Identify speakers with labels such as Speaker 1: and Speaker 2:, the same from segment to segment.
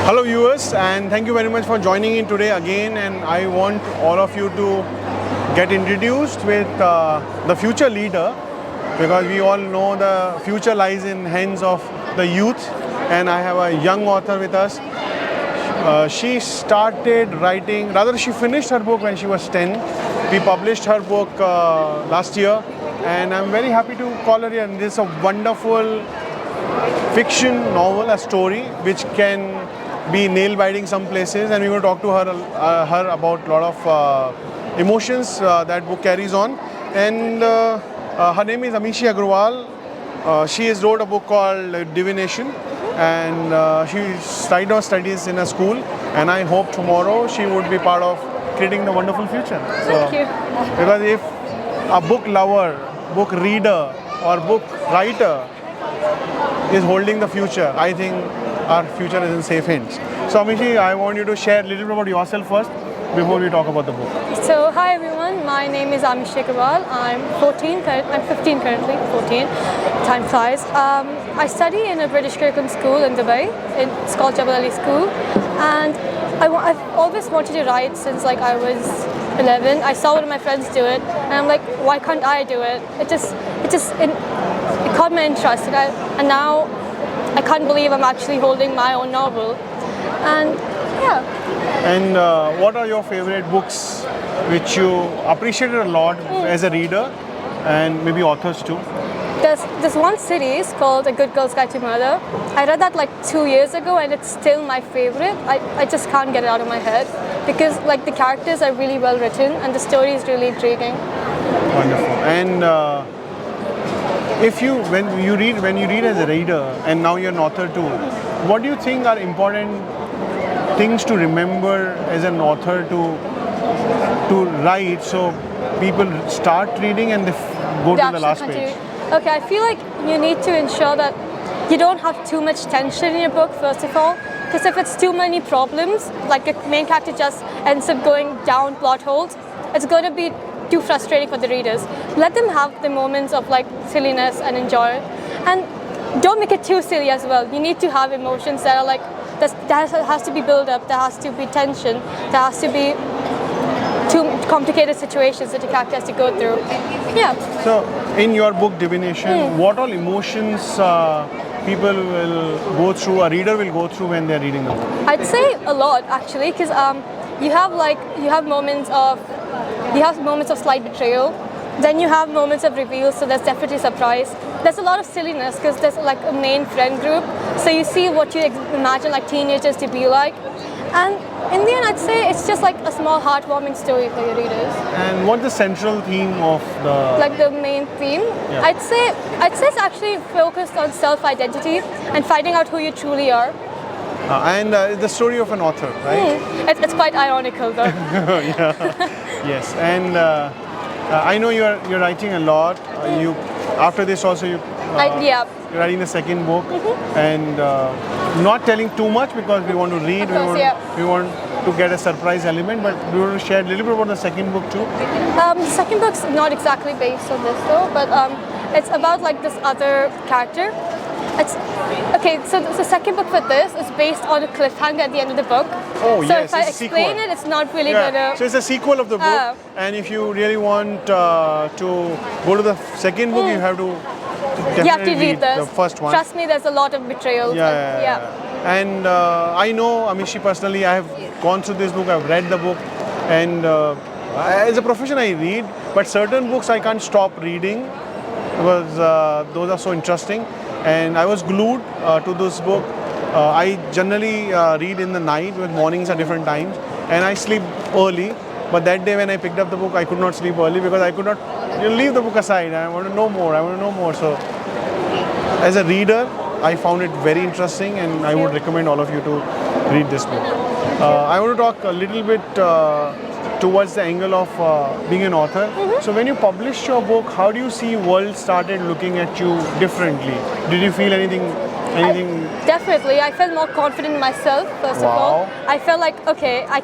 Speaker 1: Hello viewers, and thank you very much for joining in today again, and I want all of you to get introduced with the future leader, because we all know the future lies in hands of the youth, and I have a young author with us. She started writing, rather she finished her book when she was 10. We published her book last year, and I'm very happy to call her here. And this is a wonderful fiction novel, a story which can be nail-biting some places, and we're going to talk to her about a lot of emotions that book carries on. And her name is Aamishi Aggarwal. She has wrote a book called Divination, and she started her studies in a school, and I hope tomorrow she would be part of creating the wonderful future.
Speaker 2: Thank you.
Speaker 1: Because if a book lover, book reader, or book writer is holding the future, I think our future is in safe hands. So Aamishi, I want you to share a little bit about yourself first before we talk about the book.
Speaker 2: So hi everyone, my name is Aamishi Aggarwal. I'm 15 currently, 14, time flies. I study in a British curriculum school in Dubai. It's called Jebel Ali School, and I've always wanted to write since like I was 11. I saw one of my friends do it, and I'm like, why can't I do it? It caught my interest, and now I can't believe I'm actually holding my own novel, and yeah.
Speaker 1: And what are your favorite books which you appreciated a lot as a reader, and maybe authors too?
Speaker 2: There's one series called A Good Girl's Guide to Murder. I read that like 2 years ago, and it's still my favorite. I just can't get it out of my head because like the characters are really well written and the story is really intriguing.
Speaker 1: Wonderful. And when you read as a reader, and now you're an author too, what do you think are important things to remember as an author to write, so people start reading and they go to the last page?
Speaker 2: Okay, I feel like you need to ensure that you don't have too much tension in your book, first of all, because if it's too many problems, like the main character just ends up going down plot holes, it's going to be too frustrating for the readers. Let them have the moments of like silliness and enjoy it, and don't make it too silly as well. You need to have emotions that are like, that has to be build up, there has to be tension, there has to be too complicated situations that the character has to go through. Yeah.
Speaker 1: So, in your book Divination, what all emotions people will go through, a reader will go through when they're reading the book?
Speaker 2: I'd say a lot actually, because you have moments of slight betrayal. Then you have moments of reveal, so there's definitely surprise. There's a lot of silliness because there's like a main friend group, so you see what you imagine like teenagers to be like. And in the end, I'd say it's just like a small heartwarming story for your readers.
Speaker 1: And what's the central theme of
Speaker 2: the main theme?
Speaker 1: Yeah.
Speaker 2: I'd say it's actually focused on self-identity and finding out who you truly are.
Speaker 1: And the story of an author, right?
Speaker 2: It's quite ironical though.
Speaker 1: Yeah. Yes. And I know you're writing a lot. After this also you're writing the second book, and not telling too much because we want to read. We want to get a surprise element, but we want to share a little bit about the second book too.
Speaker 2: The second book's not exactly based on this though, but it's about like this other character. So the second book for this is based on a cliffhanger at the end of the book.
Speaker 1: Oh,
Speaker 2: so
Speaker 1: yes,
Speaker 2: if I explain it, it's not really gonna...
Speaker 1: So it's a sequel of the book, and if you really want to go to the second book, you have to read the first one.
Speaker 2: Trust me, there's a lot of betrayal.
Speaker 1: Yeah. And I know Aamishi personally. I have gone through this book. I've read the book, and as a profession, I read. But certain books I can't stop reading because those are so interesting. And I was glued to this book. I generally read in the night, with mornings at different times, and I sleep early. But that day when I picked up the book, I could not sleep early because I could not leave the book aside. I want to know more. So as a reader, I found it very interesting, and I would recommend all of you to read this book. I want to talk a little bit towards the angle of being an author. So when you published your book, how do you see world started looking at you differently? Did you feel anything?
Speaker 2: Definitely, I felt more confident in myself. First of all, I felt like, okay, I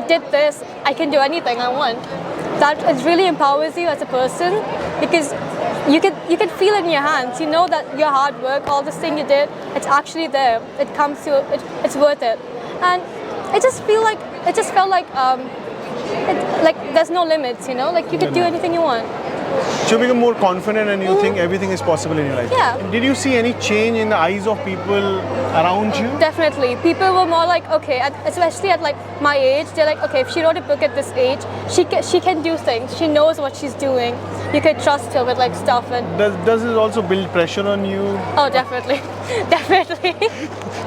Speaker 2: did this. I can do anything I want. That it really empowers you as a person because you can feel it in your hands. You know that your hard work, all this thing you did, it's actually there. It comes to it's worth it. and it just felt like like there's no limits, you know, like you could do anything you want.
Speaker 1: So you become more confident and you think everything is possible in your life.
Speaker 2: Yeah.
Speaker 1: Did you see any change in the eyes of people around you?
Speaker 2: Definitely. People were more like, okay, especially at like my age, they're like, okay, if she wrote a book at this age, she can do things. She knows what she's doing. You can trust her with like stuff. And
Speaker 1: Does it also build pressure on you?
Speaker 2: oh, definitely. Definitely.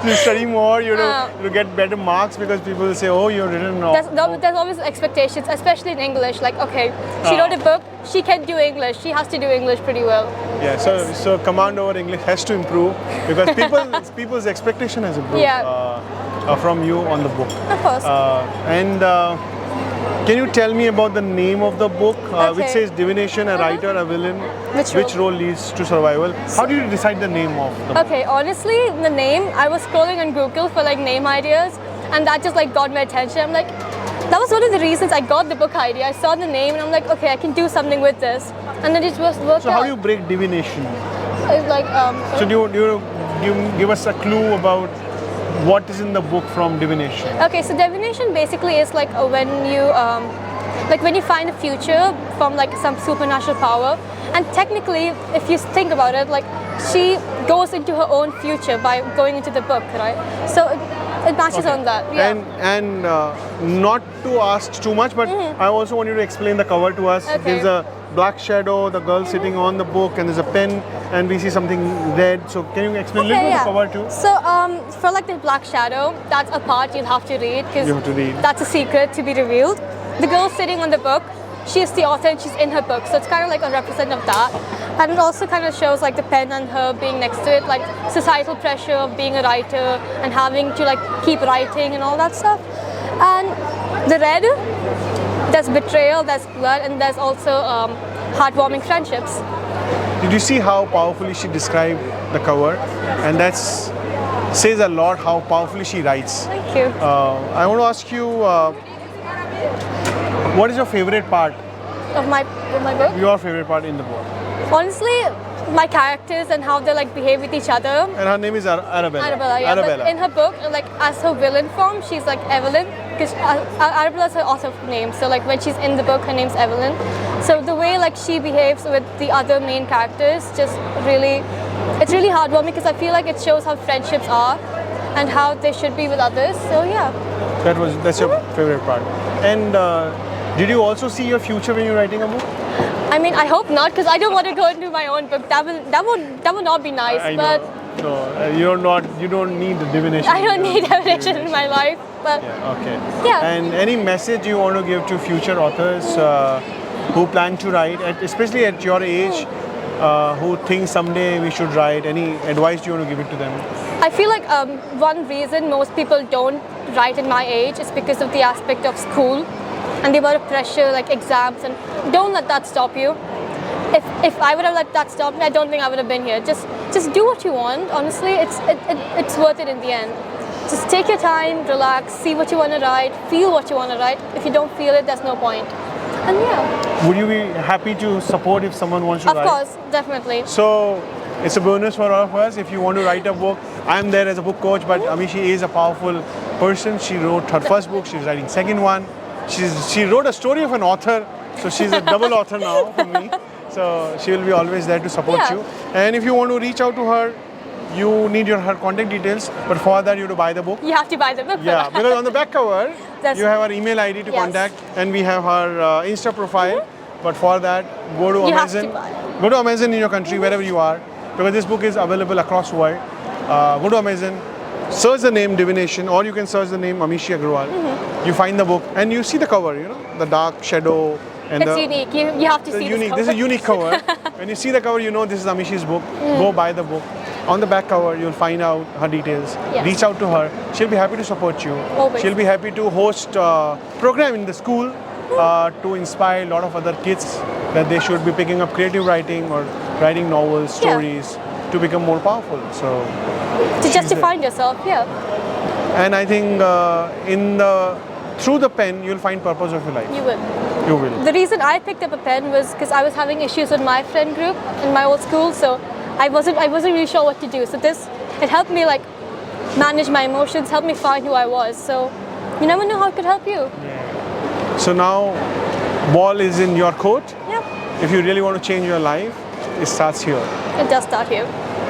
Speaker 1: You study more, you to get better marks because people will say, oh, you've written
Speaker 2: There's always expectations, especially in English. Like, okay, she wrote a book, she can do English. She has to do English pretty well.
Speaker 1: Yeah, so command over English has to improve because people's expectation has improved from you on the book.
Speaker 2: Of course.
Speaker 1: Can you tell me about the name of the book, which
Speaker 2: Okay.
Speaker 1: says Divination, a writer, a villain,
Speaker 2: Which
Speaker 1: role leads to survival? How did you decide the name of the book?
Speaker 2: Okay, honestly, the name, I was scrolling on Google for like name ideas, and that just like got my attention. I'm like, that was one of the reasons I got the book idea. I saw the name and I'm like, okay, I can do something with this. And then it was worked
Speaker 1: So
Speaker 2: out.
Speaker 1: how do you break divination?
Speaker 2: It's like,
Speaker 1: So do you give us a clue about what is in the book from divination?
Speaker 2: okay, so divination basically is like when you find a future from like some supernatural power, and technically, if you think about it, like she goes into her own future by going into the book, right? So it matches on that. Yeah.
Speaker 1: And not to ask too much, but I also want you to explain the cover to us.
Speaker 2: Okay.
Speaker 1: There's a black shadow, the girl sitting on the book, and there's a pen, and we see something red. So can you explain a little bit the cover too?
Speaker 2: So for like the black shadow, that's a part you'll have to read because
Speaker 1: You have to read.
Speaker 2: that's a secret to be revealed. The girl sitting on the book, she is the author and she's in her book, so it's kind of like a representative of that. And it also kind of shows like the pen and her being next to it, like societal pressure of being a writer and having to like keep writing and all that stuff. And the red, there's betrayal, there's blood, and there's also heartwarming friendships.
Speaker 1: Did you see how powerfully she described the cover? And that says a lot how powerfully she writes.
Speaker 2: Thank you.
Speaker 1: I want to ask you, what is your favorite part?
Speaker 2: Of my book.
Speaker 1: Your favorite part in the book?
Speaker 2: Honestly, my characters and how they like behave with each other.
Speaker 1: And her name is Arabella.
Speaker 2: Arabella, yeah. But in her book, like as her villain form, she's like Evelyn, because Arabella is her author name. So like when she's in the book, her name's Evelyn. So the way like she behaves with the other main characters, just really, it's really heartwarming because I feel like it shows how friendships are and how they should be with others. So yeah.
Speaker 1: That's your favorite part. And did you also see your future when you're writing a book?
Speaker 2: I mean, I hope not, because I don't want to go into my own book. That would not be nice.
Speaker 1: I
Speaker 2: but
Speaker 1: know. You don't need the divination.
Speaker 2: I don't need divination in my life. But
Speaker 1: Yeah, okay.
Speaker 2: Yeah.
Speaker 1: And any message you want to give to future authors who plan to write, especially at your age, who think someday we should write? Any advice you want to give it to them?
Speaker 2: I feel like one reason most people don't write in my age is because of the aspect of school and the amount of pressure, like exams, and don't let that stop you. If I would have let that stop me, I don't think I would have been here. Just do what you want. Honestly, it's worth it in the end. Just take your time, relax, see what you want to write, feel what you want to write. If you don't feel it, there's no point. And yeah.
Speaker 1: Would you be happy to support if someone wants to write?
Speaker 2: Of course, definitely.
Speaker 1: So it's a bonus for all of us. If you want to write a book, I'm there as a book coach, but Aamishi is a powerful person. She wrote her first book, she's writing second one. She wrote a story of an author, so she's a double author now for me. So she will be always there to support
Speaker 2: Yeah.
Speaker 1: you. And if you want to reach out to her, you need her contact details, but for that you have to buy the book.
Speaker 2: You have to buy the book.
Speaker 1: Yeah, because on the back cover, you have her email ID to
Speaker 2: Yes.
Speaker 1: contact, and we have her Insta profile. But for that, go to
Speaker 2: You have
Speaker 1: Amazon.
Speaker 2: to buy.
Speaker 1: Go to Amazon in your country, wherever you are, because this book is available across the world. Go to Amazon, search the name Divination, or you can search the name Aamishi Aggarwal. You find the book, and you see the cover. You know, the dark shadow. And
Speaker 2: It's unique. You have to see
Speaker 1: unique.
Speaker 2: this
Speaker 1: This is a unique cover. When you see the cover, you know this is Amishi's book. Go buy the book. On the back cover, you'll find out her details.
Speaker 2: Yes.
Speaker 1: Reach out to her. She'll be happy to support you.
Speaker 2: Always.
Speaker 1: She'll be happy to host a program in the school to inspire a lot of other kids that they should be picking up creative writing or writing novels, stories to become more powerful. So
Speaker 2: just to find yourself, yeah.
Speaker 1: and I think through the pen, you'll find purpose of your life.
Speaker 2: You will.
Speaker 1: You will.
Speaker 2: The reason I picked up a pen was because I was having issues with my friend group in my old school, so I wasn't really sure what to do. So it helped me like manage my emotions, helped me find who I was. So you never know how it could help you.
Speaker 1: So now, ball is in your court.
Speaker 2: Yeah,
Speaker 1: If you really want to change your life, it starts here.
Speaker 2: it does start here.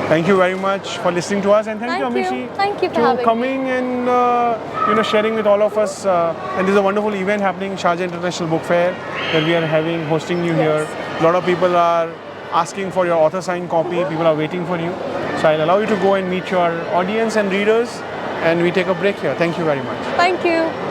Speaker 1: Thank you very much for listening to us, and thank you, Aamishi,
Speaker 2: Thank you for
Speaker 1: to
Speaker 2: having me.
Speaker 1: coming and sharing with all of us. And there's a wonderful event happening, Sharjah International Book Fair, where we are hosting you here. A lot of people are asking for your author signed copy. People are waiting for you. So I'll allow you to go and meet your audience and readers, and we take a break here. Thank you very much.
Speaker 2: Thank you.